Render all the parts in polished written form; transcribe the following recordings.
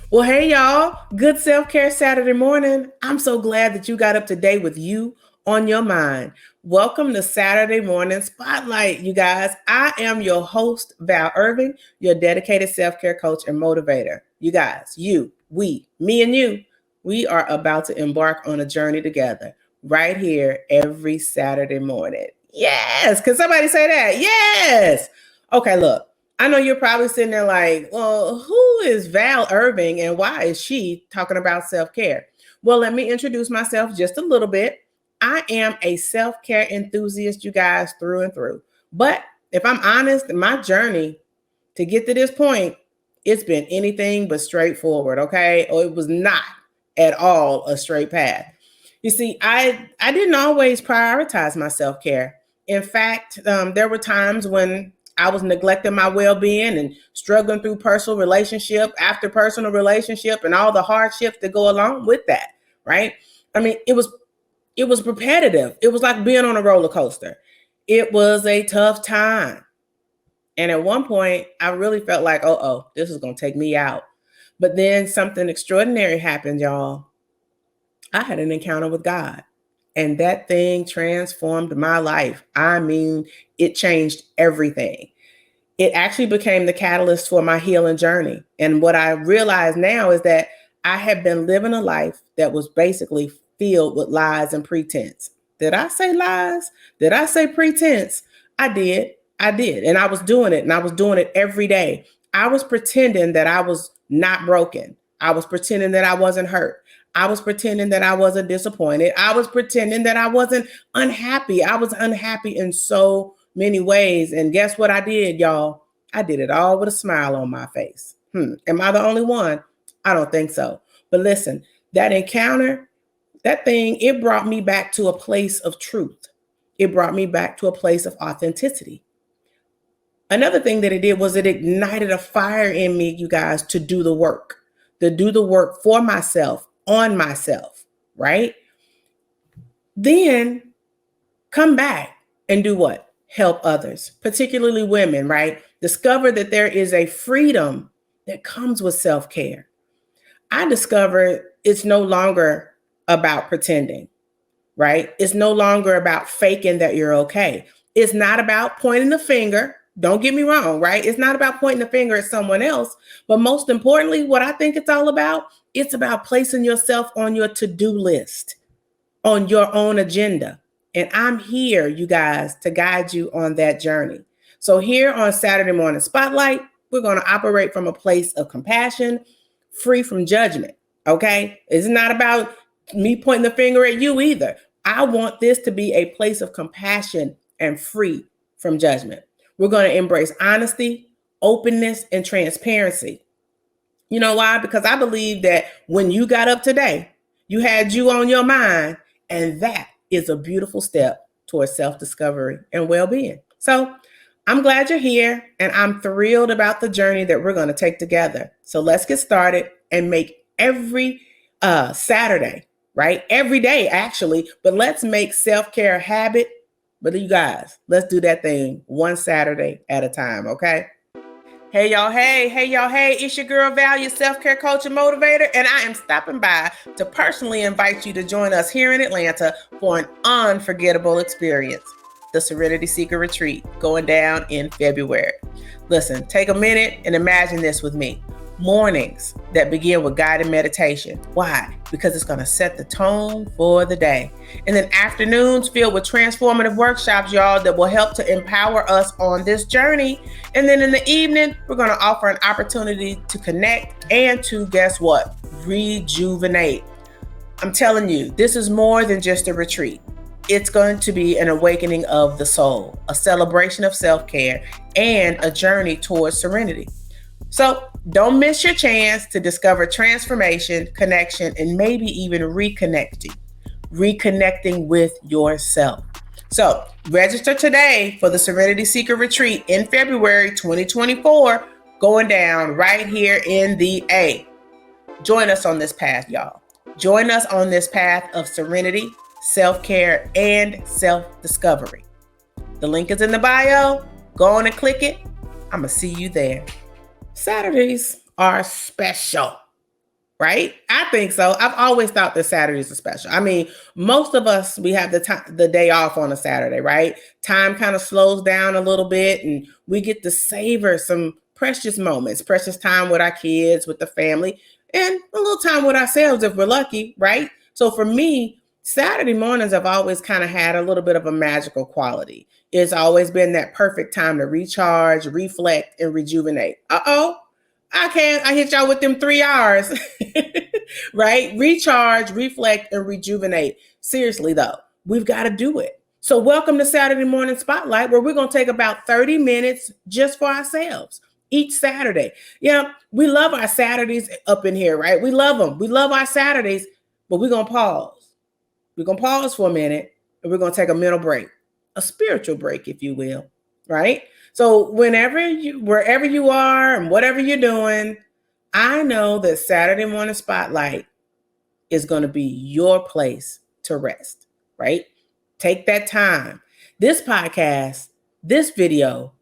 Well, hey, y'all. Good self care Saturday morning. I'm so glad that you got up today with you on your mind. Welcome to Saturday Morning Spotlight, you guys. I am your host, Val Irving, your dedicated self care coach and motivator. You guys, me and you, we are about to embark on a journey together right here every Saturday morning. Yes. Can somebody say that? Yes. Okay, look. I know you're probably sitting there like, well, who is Val Irving and why is she talking about self care? Well, let me introduce myself just a little bit. I am a self care enthusiast, you guys, through and through. But if I'm honest, my journey to get to this point, it's been anything but straightforward, okay? Or it was not at all a straight path. You see, I didn't always prioritize my self care. In fact, there were times when I was neglecting my well-being and struggling through personal relationship after personal relationship and all the hardships that go along with that, right? I mean, it was repetitive. It was like being on a roller coaster. It was a tough time. And at one point, I really felt like, oh, this is going to take me out. But then something extraordinary happened, y'all. I had an encounter with God. And that thing transformed my life. I mean, it changed everything. It actually became the catalyst for my healing journey. And what I realize now is that I have been living a life that was basically filled with lies and pretense. Did I say lies? Did I say pretense? I did. I did. And I was doing it, and I was doing it every day. I was pretending that I was not broken. I was pretending that I wasn't hurt. I was pretending that I wasn't disappointed. I was pretending that I wasn't unhappy. I was unhappy in so many ways. And guess what I did, y'all? I did it all with a smile on my face. Am I the only one? I don't think so. But listen, that encounter, that thing, it brought me back to a place of truth. It brought me back to a place of authenticity. Another thing that it did was it ignited a fire in me, you guys, to do the work for myself, on myself, right? Then come back and do what? Help others, particularly women, right? Discover that there is a freedom that comes with self-care. I discovered it's no longer about pretending, right? It's no longer about faking that you're okay. It's not about pointing the finger. Don't get me wrong, right? It's not about pointing the finger at someone else. But most importantly, what I think it's all about, it's about placing yourself on your to-do list, on your own agenda. And I'm here, you guys, to guide you on that journey. So here on Saturday Morning Spotlight, we're going to operate from a place of compassion, free from judgment, okay? It's not about me pointing the finger at you either. I want this to be a place of compassion and free from judgment. We're going to embrace honesty, openness, and transparency. You know why? Because I believe that when you got up today, you had you on your mind, and that is a beautiful step towards self-discovery and well-being. So I'm glad you're here, and I'm thrilled about the journey that we're going to take together. So let's get started and make every Saturday, right? Every day, actually, but let's make self-care a habit. But you guys, let's do that thing one Saturday at a time, okay? Hey y'all, hey, it's your girl Val, your self-care coach and motivator, and I am stopping by to personally invite you to join us here in Atlanta for an unforgettable experience, the Serenity Seeker Retreat, going down in February. Listen, take a minute and imagine this with me. Mornings that begin with guided meditation. Why? Because it's going to set the tone for the day. And then afternoons filled with transformative workshops, y'all, that will help to empower us on this journey. And then in the evening, we're going to offer an opportunity to connect and to, guess what? Rejuvenate. I'm telling you, this is more than just a retreat. It's going to be an awakening of the soul, a celebration of self-care, and a journey towards serenity. So don't miss your chance to discover transformation, connection, and maybe even reconnecting with yourself. So register today for the Serenity Seeker Retreat in February 2024, going down right here in the A. Join us on this path, y'all. Join us on this path of serenity, self-care, and self-discovery. The link is in the bio. Go on and click it. I'm going to see you there. Saturdays are special. right? I think so. I've always thought that Saturdays are special. I mean, most of us, we have the day off on a Saturday, right? Time kind of slows down a little bit and we get to savor some precious moments, precious time with our kids, with the family, and a little time with ourselves if we're lucky, right? So for me, Saturday mornings have always kind of had a little bit of a magical quality. It's always been that perfect time to recharge, reflect, and rejuvenate. I hit y'all with them 3 hours, right? Recharge, reflect, and rejuvenate. Seriously, though, we've got to do it. So, welcome to Saturday Morning Spotlight, where we're going to take about 30 minutes just for ourselves each Saturday. Yeah, we love our Saturdays up in here, right? We love them. We love our Saturdays, but we're going to pause. We're going to pause for a minute and we're going to take a mental break, a spiritual break, if you will, right? So wherever you are and whatever you're doing, I know that Saturday Morning Spotlight is going to be your place to rest, right? Take that time. This podcast, this video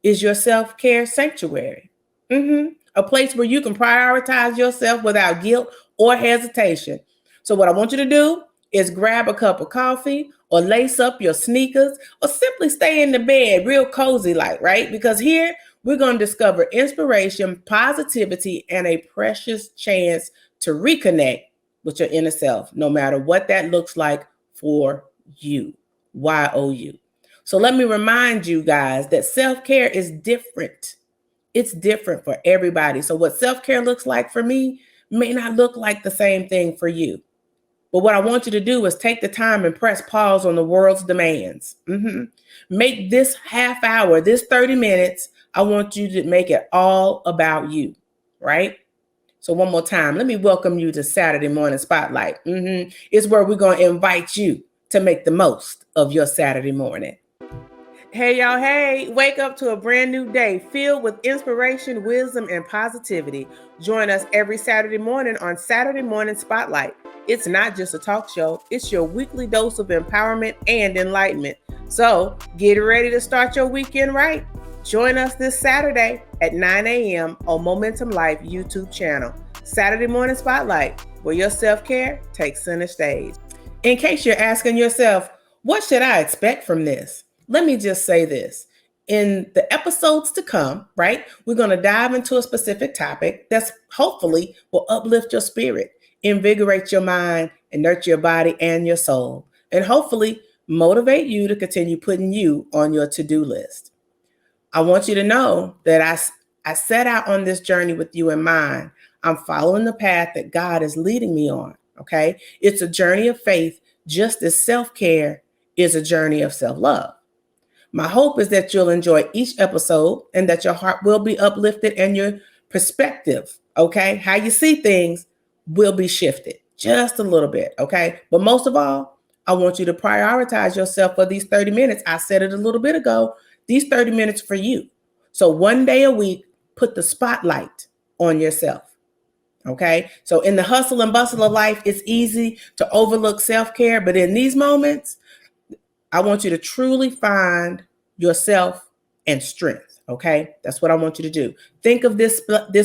is your self-care sanctuary. A place where you can prioritize yourself without guilt or hesitation. So what I want you to do is grab a cup of coffee or lace up your sneakers or simply stay in the bed real cozy like, right? Because here we're going to discover inspiration, positivity, and a precious chance to reconnect with your inner self, no matter what that looks like for you. YOU. So let me remind you guys that self-care is different. It's different for everybody. So what self-care looks like for me may not look like the same thing for you. But what I want you to do is take the time and press pause on the world's demands. Make this half hour, this 30 minutes, I want you to make it all about you, right? So one more time, let me welcome you to Saturday Morning Spotlight. It's where we're going to invite you to make the most of your Saturday morning. Hey, y'all. Hey, wake up to a brand new day filled with inspiration, wisdom, and positivity. Join us every Saturday morning on Saturday Morning Spotlight. It's not just a talk show. It's your weekly dose of empowerment and enlightenment. So get ready to start your weekend right. Join us this Saturday at 9 a.m. on Momentum Life YouTube channel. Saturday Morning Spotlight, where your self-care takes center stage. In case you're asking yourself, what should I expect from this? Let me just say this. In the episodes to come, right, we're going to dive into a specific topic that's hopefully will uplift your spirit, invigorate your mind, and nurture your body and your soul, and hopefully motivate you to continue putting you on your to-do list. I want you to know that I set out on this journey with you in mind. I'm following the path that God is leading me on, okay? It's a journey of faith, just as self-care is a journey of self-love. My hope is that you'll enjoy each episode and that your heart will be uplifted and your perspective, okay, how you see things will be shifted just a little bit, okay? But most of all, I want you to prioritize yourself for these 30 minutes. I said it a little bit ago, these 30 minutes for you. So one day a week, put the spotlight on yourself, okay? So in the hustle and bustle of life, it's easy to overlook self-care, but in these moments, I want you to truly find yourself and strength, okay? That's what I want you to do. Think of this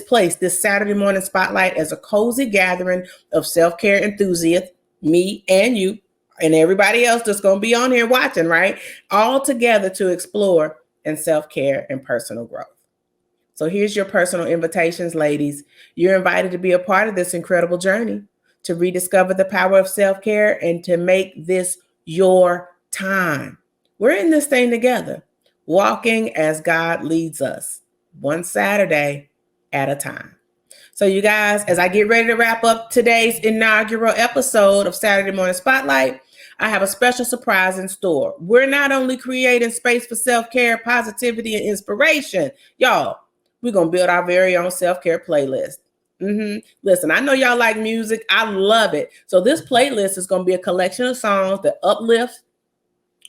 place, this Saturday Morning Spotlight, as a cozy gathering of self-care enthusiasts, me and you, and everybody else that's going to be on here watching, right? All together to explore and self-care and personal growth. So here's your personal invitations, ladies. You're invited to be a part of this incredible journey, to rediscover the power of self-care and to make this your time. We're in this thing together, walking as God leads us, one Saturday at a time. So you guys, as I get ready to wrap up today's inaugural episode of Saturday Morning Spotlight, I have a special surprise in store. We're not only creating space for self-care, positivity, and inspiration, y'all, we're going to build our very own self-care playlist. Listen, I know y'all like music. I love it. So this playlist is going to be a collection of songs that uplift,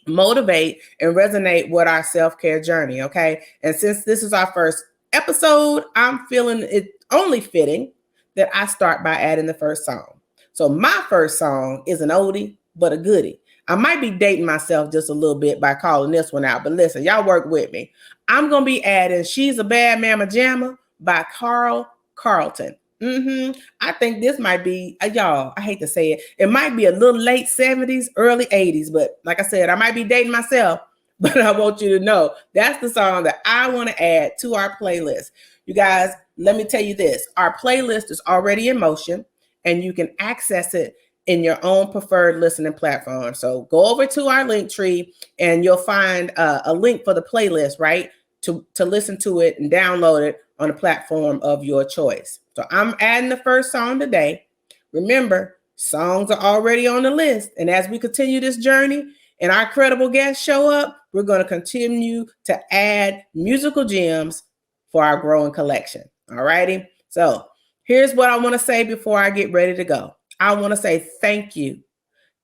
motivate, and resonate with our self-care journey, okay? And since this is our first episode, I'm feeling it only fitting that I start by adding the first song. So my first song is an oldie, but a goodie. I might be dating myself just a little bit by calling this one out, but listen, y'all work with me. I'm going to be adding She's a Bad Mama Jamma by Carl Carlton. I think this might be, y'all, I hate to say it, it might be a little late 70s, early 80s, but like I said, I might be dating myself, but I want you to know that's the song that I want to add to our playlist. You guys, let me tell you this. Our playlist is already in motion and you can access it in your own preferred listening platform. So go over to our link tree and you'll find a link for the playlist, right? To listen to it and download it on a platform of your choice. So I'm adding the first song today. Remember, songs are already on the list. And as we continue this journey and our credible guests show up, we're going to continue to add musical gems for our growing collection. All righty. So here's what I want to say before I get ready to go. I want to say thank you.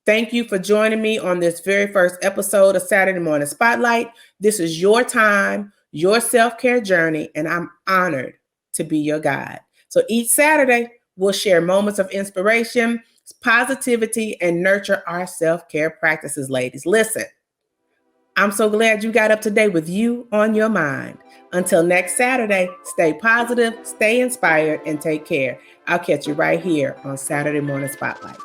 Thank you for joining me on this very first episode of Saturday Morning Spotlight. This is your time, your self-care journey, and I'm honored to be your guide. So each Saturday, we'll share moments of inspiration, positivity, and nurture our self-care practices, ladies. Listen, I'm so glad you got up today with you on your mind. Until next Saturday, stay positive, stay inspired, and take care. I'll catch you right here on Saturday Morning Spotlight.